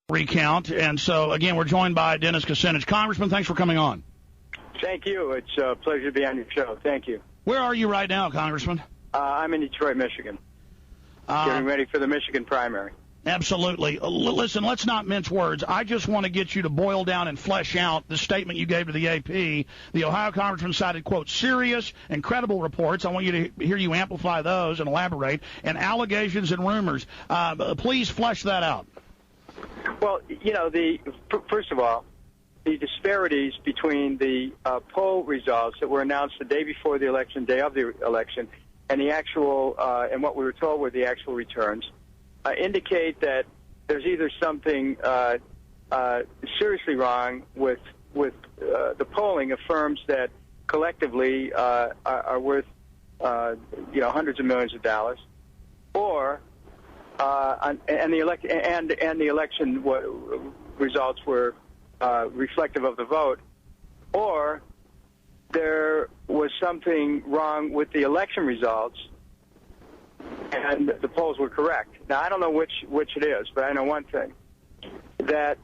recount. And so, again, we're joined by Dennis Kucinich. Congressman, thanks for coming on. Thank you. It's a pleasure to be on your show. Thank you. Where are you right now, Congressman? I'm in Detroit, Michigan, getting ready for the Michigan primary. Absolutely. Listen, let's not mince words. I just want to get you to boil down and flesh out the statement you gave to the AP. The Ohio congressman cited, quote, serious and credible reports. I want you to hear you amplify those and elaborate, and allegations and rumors. Please flesh that out. Well, you know, first of all, the disparities between the poll results that were announced the day before the election, day of the election, and the actual and what we were told were the actual returns indicate that there's either something seriously wrong with the polling of firms that collectively are worth hundreds of millions of dollars, or and the election results were reflective of the vote, or there was something wrong with the election results and the polls were correct. Now, I don't know which it is, but I know one thing, that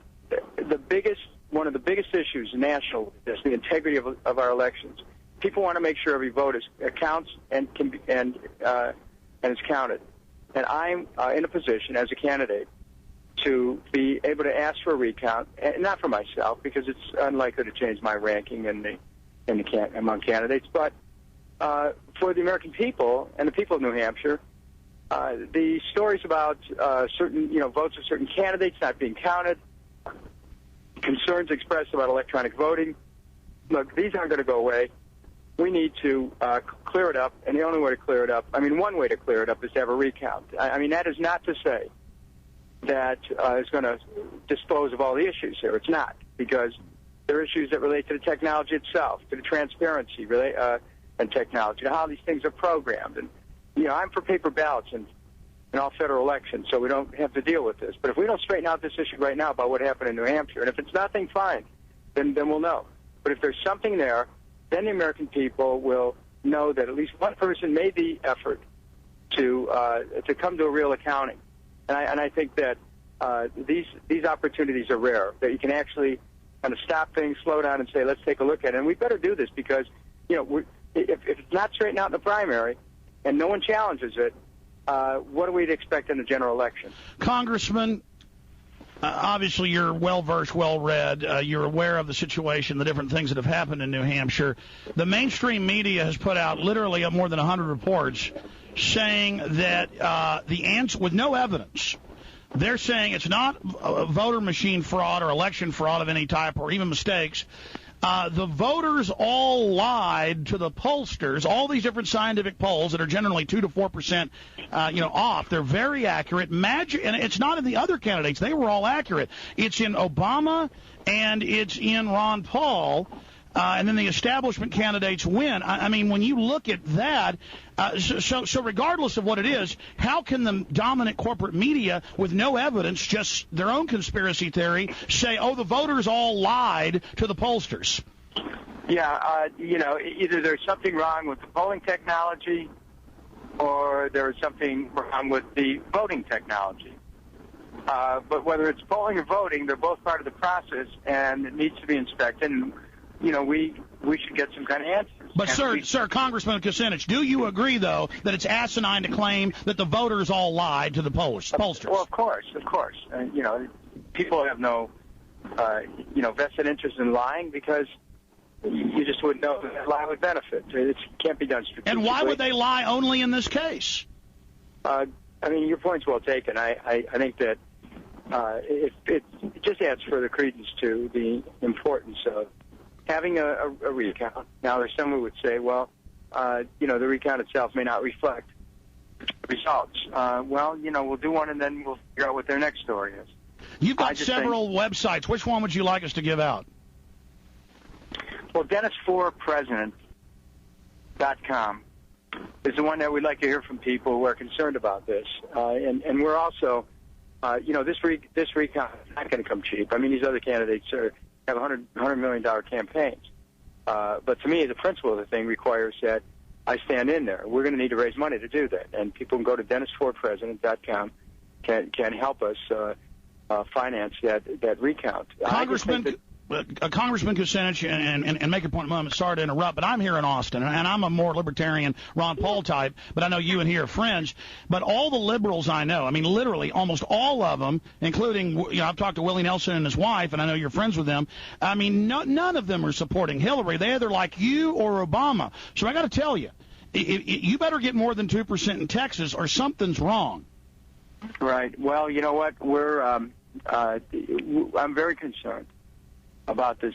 one of the biggest issues nationally is the integrity of our elections. People want to make sure every vote counts and is counted. And I'm in a position as a candidate to be able to ask for a recount, and not for myself, because it's unlikely to change my ranking among candidates, but for the American people and the people of New Hampshire. The stories about certain votes of certain candidates not being counted, concerns expressed about electronic voting. Look, these aren't going to go away. We need to clear it up, and the only way to clear it up, one way to clear it up is to have a recount. That is not to say that it's going to dispose of all the issues here. It's not, because there are issues that relate to the technology itself, to the transparency and technology, to how these things are programmed. And, I'm for paper ballots in all federal elections, so we don't have to deal with this. But if we don't straighten out this issue right now about what happened in New Hampshire, and if it's nothing, fine, then we'll know. But if there's something there, then the American people will know that at least one person made the effort to come to a real accounting. And I think that these opportunities are rare, that you can actually kind of stop things, slow down, and say, let's take a look at it. And we better do this because, if it's not straightened out in the primary and no one challenges it, what do we expect in the general election? Congressman, obviously you're well-versed, well-read. You're aware of the situation, the different things that have happened in New Hampshire. The mainstream media has put out literally more than 100 reports saying that the answer, with no evidence, they're saying it's not voter machine fraud or election fraud of any type or even mistakes. The voters all lied to the pollsters. All these different scientific polls that are generally 2 to 4%, off. They're very accurate. And it's not in the other candidates. They were all accurate. It's in Obama and it's in Ron Paul. And then the establishment candidates win. When you look at that, so regardless of what it is, how can the dominant corporate media, with no evidence, just their own conspiracy theory, say, oh, the voters all lied to the pollsters? Yeah, either there's something wrong with the polling technology or there's something wrong with the voting technology. But whether it's polling or voting, they're both part of the process, and it needs to be inspected. And we should get some kind of answers. But, sir, Congressman Kucinich, do you agree, though, that it's asinine to claim that the voters all lied to the pollsters? Well, of course. People have no, vested interest in lying because you just wouldn't know that lie would benefit. It can't be done strategically. And why would they lie only in this case? Your point's well taken. I think that it just adds further credence to the importance of having a recount. Now, there's someone who would say, well, the recount itself may not reflect results. We'll do one and then we'll figure out what their next story is. You've got several websites. Which one would you like us to give out? Well, Dennis4President.com is the one that we'd like to hear from people who are concerned about this. And we're also, this recount is not going to come cheap. These other candidates have $100 million campaigns. But to me, the principle of the thing requires that I stand in there. We're going to need to raise money to do that. And people can go to Dennis4President.com, can help us finance that recount. Congressman Kucinich, and make a point in a moment, sorry to interrupt, but I'm here in Austin, and I'm a more libertarian Ron Paul type, but I know you and he are friends. But all the liberals I know, I mean, literally almost all of them, including, I've talked to Willie Nelson and his wife, and I know you're friends with them. I mean, none of them are supporting Hillary. They're either like you or Obama. So I got to tell you, you better get more than 2% in Texas, or something's wrong. Right. Well, you know what? I'm very concerned about this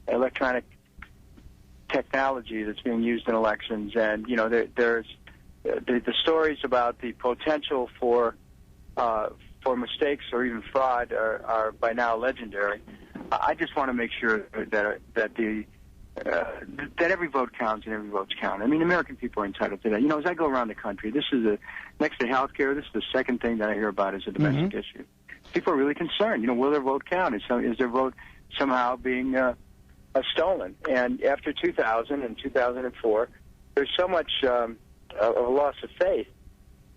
electronic technology that's being used in elections, and there's the stories about the potential for mistakes or even fraud are by now legendary. I just want to make sure that every vote counts and every vote's count. I mean, American people are entitled to that. As I go around the country, this is next to health care, this is the second thing that I hear about as a domestic issue. People are really concerned. Will their vote count? Is their vote somehow being stolen? And after 2000 and 2004, there's so much of a loss of faith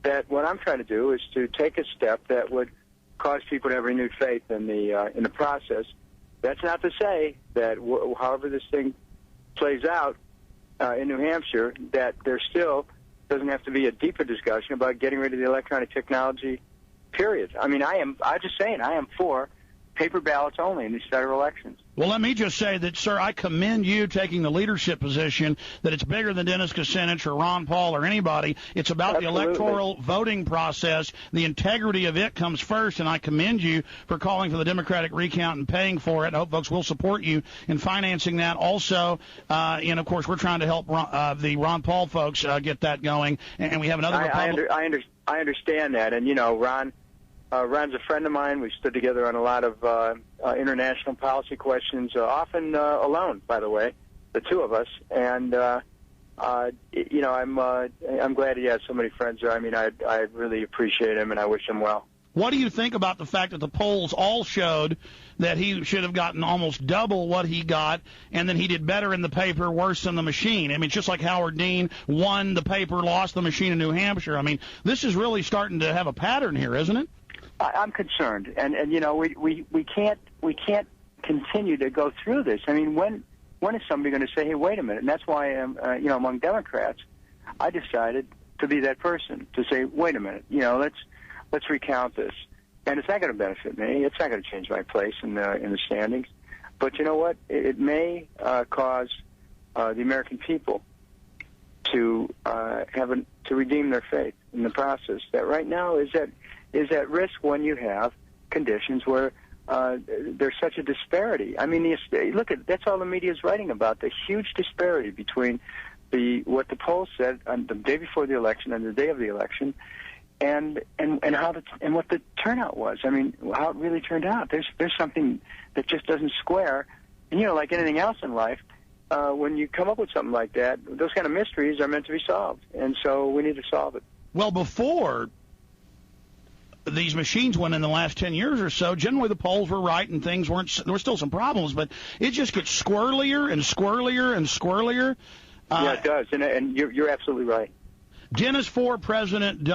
that what I'm trying to do is to take a step that would cause people to have renewed faith in the process. That's not to say that however this thing plays out in New Hampshire, that there still doesn't have to be a deeper discussion about getting rid of the electronic technology, period. I mean, I'm just saying, I am for paper ballots only in these federal elections. Well, let me just say that, sir, I commend you taking the leadership position, that it's bigger than Dennis Kucinich or Ron Paul or anybody. It's about Absolutely. The electoral voting process. The integrity of it comes first, and I commend you for calling for the Democratic recount and paying for it. I hope folks will support you in financing that. Also, and, of course, we're trying to help the Ron Paul folks get that going, and we have another Republican. I understand that, and, Ron's a friend of mine. We've stood together on a lot of international policy questions, often alone, by the way, the two of us. And I'm glad he has so many friends there. I mean, I really appreciate him, and I wish him well. What do you think about the fact that the polls all showed that he should have gotten almost double what he got, and then he did better in the paper, worse than the machine? I mean, it's just like Howard Dean won the paper, lost the machine in New Hampshire. I mean, this is really starting to have a pattern here, isn't it? I'm concerned, and we can't continue to go through this. I mean, when is somebody going to say, hey, wait a minute? And that's why among Democrats, I decided to be that person to say, wait a minute, let's recount this, and it's not going to benefit me. It's not going to change my place in the standings, but you know what? It may cause the American people to redeem their faith in the process. That right now is at risk when you have conditions where there's such a disparity. I mean, that's all the media is writing about, the huge disparity between what the polls said on the day before the election and the day of the election, and what the turnout was. I mean, how it really turned out. There's something that just doesn't square. And like anything else in life, when you come up with something like that, those kind of mysteries are meant to be solved, and so we need to solve it. Well, before these machines went in the last 10 years or so, generally the polls were right and things weren't. There were still some problems, but it just gets squirrelier and squirrelier and squirrelier. Yeah, it does, and you're absolutely right. DennisForPresident.com.